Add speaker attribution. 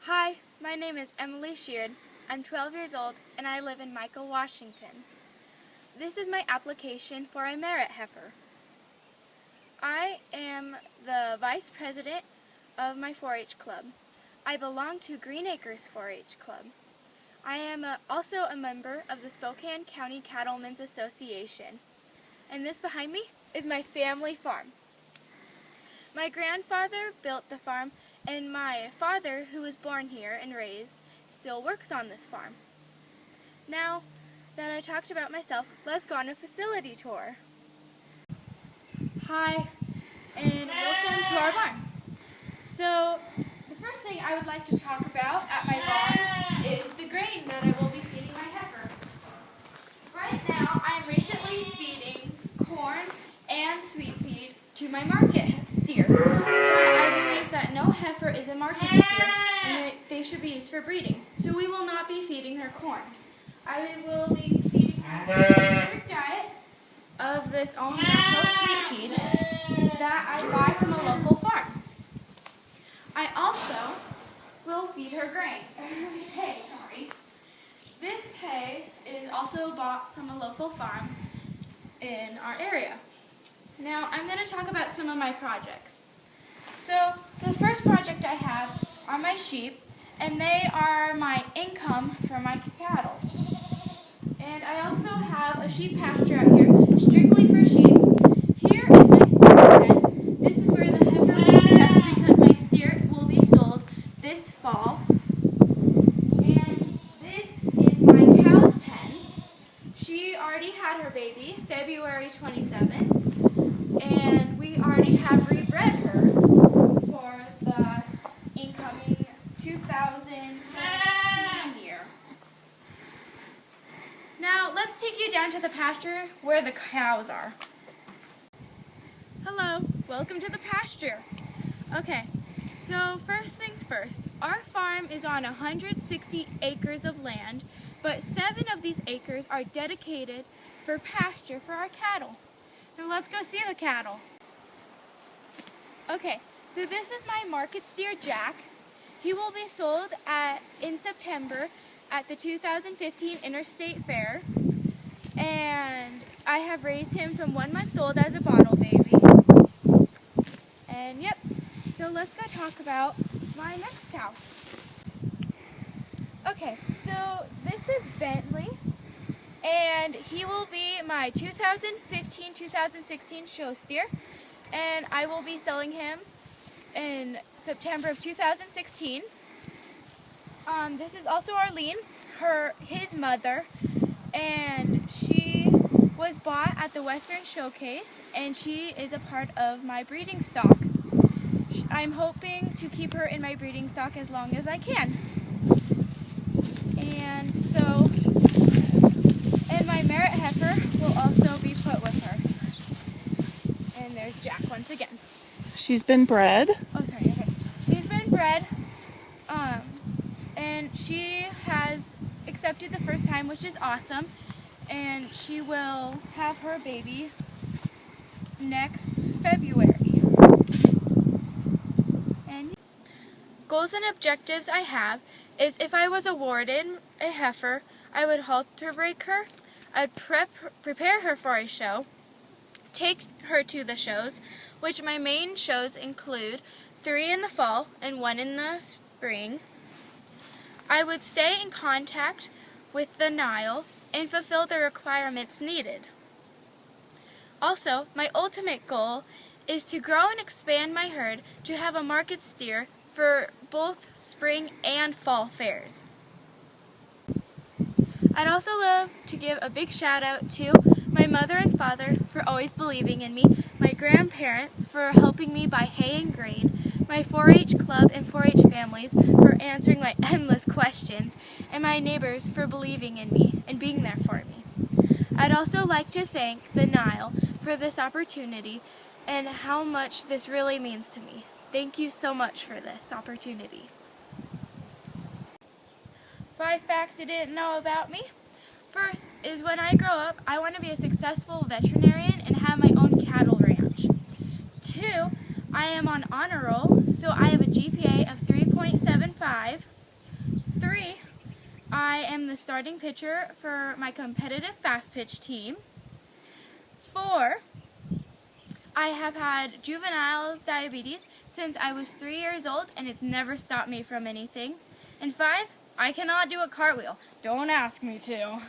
Speaker 1: Hi, my name is Emily Sheard. I'm 12 years old and I live in Michael, Washington. This is my application for a merit heifer. I am the vice president of my 4-H club. I belong to Green Acres 4-H club. I am also a member of the Spokane County Cattlemen's Association. And this behind me is my family farm. My grandfather built the farm, and my father, who was born here and raised, still works on this farm. Now that I talked about myself, let's go on a facility tour. Hi, and welcome to our barn. So, the first thing I would like to talk about at my barn is the grain that I will be feeding my heifer. Right now, I am recently feeding corn and sweet peas to my market steer. I believe that no heifer is a market steer and that they should be used for breeding. So we will not be feeding her corn. I will be feeding her a strict diet of this all-natural sweet feed that I buy from a local farm. I also will feed her hay. This hay is also bought from a local farm in our area. Now, I'm going to talk about some of my projects. So, the first project I have are my sheep, and they are my income for my cattle. And I also have a sheep pasture out here, strictly for sheep. Here is my steer pen. This is where the heifer will be kept because my steer will be sold this fall. And this is my cow's pen. She already had her baby February 27th. And we already have rebred her for the incoming 2017 year. Now, let's take you down to the pasture where the cows are. Hello, welcome to the pasture. Okay, so first things first, our farm is on 160 acres of land, but 7 of these acres are dedicated for pasture for our cattle. Now let's go see the cattle. Okay, so this is my market steer, Jack. He will be sold in September at the 2015 Interstate Fair. And I have raised him from 1 month old as a bottle baby. And yep, so let's go talk about my next cow. Okay, so this is Bentley. And he will be my 2015-2016 show steer, and I will be selling him in September of 2016. This is also Arlene, his mother, and she was bought at the Western Showcase, and she is a part of my breeding stock. I'm hoping to keep her in my breeding stock as long as I can. And so, my merit heifer will also be put with her. And there's Jack once again.
Speaker 2: She's been bred.
Speaker 1: Oh, sorry. Okay. She's been bred, and she has accepted the first time, which is awesome. And she will have her baby next February. And goals and objectives I have is if I was awarded a heifer, I would halter break her. I'd prepare her for a show, take her to the shows, which my main shows include 3 in the fall and 1 in the spring. I would stay in contact with the NILE and fulfill the requirements needed. Also, my ultimate goal is to grow and expand my herd to have a market steer for both spring and fall fairs. I'd also love to give a big shout out to my mother and father for always believing in me, my grandparents for helping me buy hay and grain, my 4-H club and 4-H families for answering my endless questions, and my neighbors for believing in me and being there for me. I'd also like to thank the NILE for this opportunity and how much this really means to me. Thank you so much for this opportunity. 5 facts you didn't know about me. First is when I grow up, I want to be a successful veterinarian and have my own cattle ranch. 2, I am on honor roll, so I have a GPA of 3.75. I am the starting pitcher for my competitive fast pitch team. 4, I have had juvenile diabetes since I was 3 years old, and it's never stopped me from anything. And 5, I cannot do a cartwheel. Don't ask me to.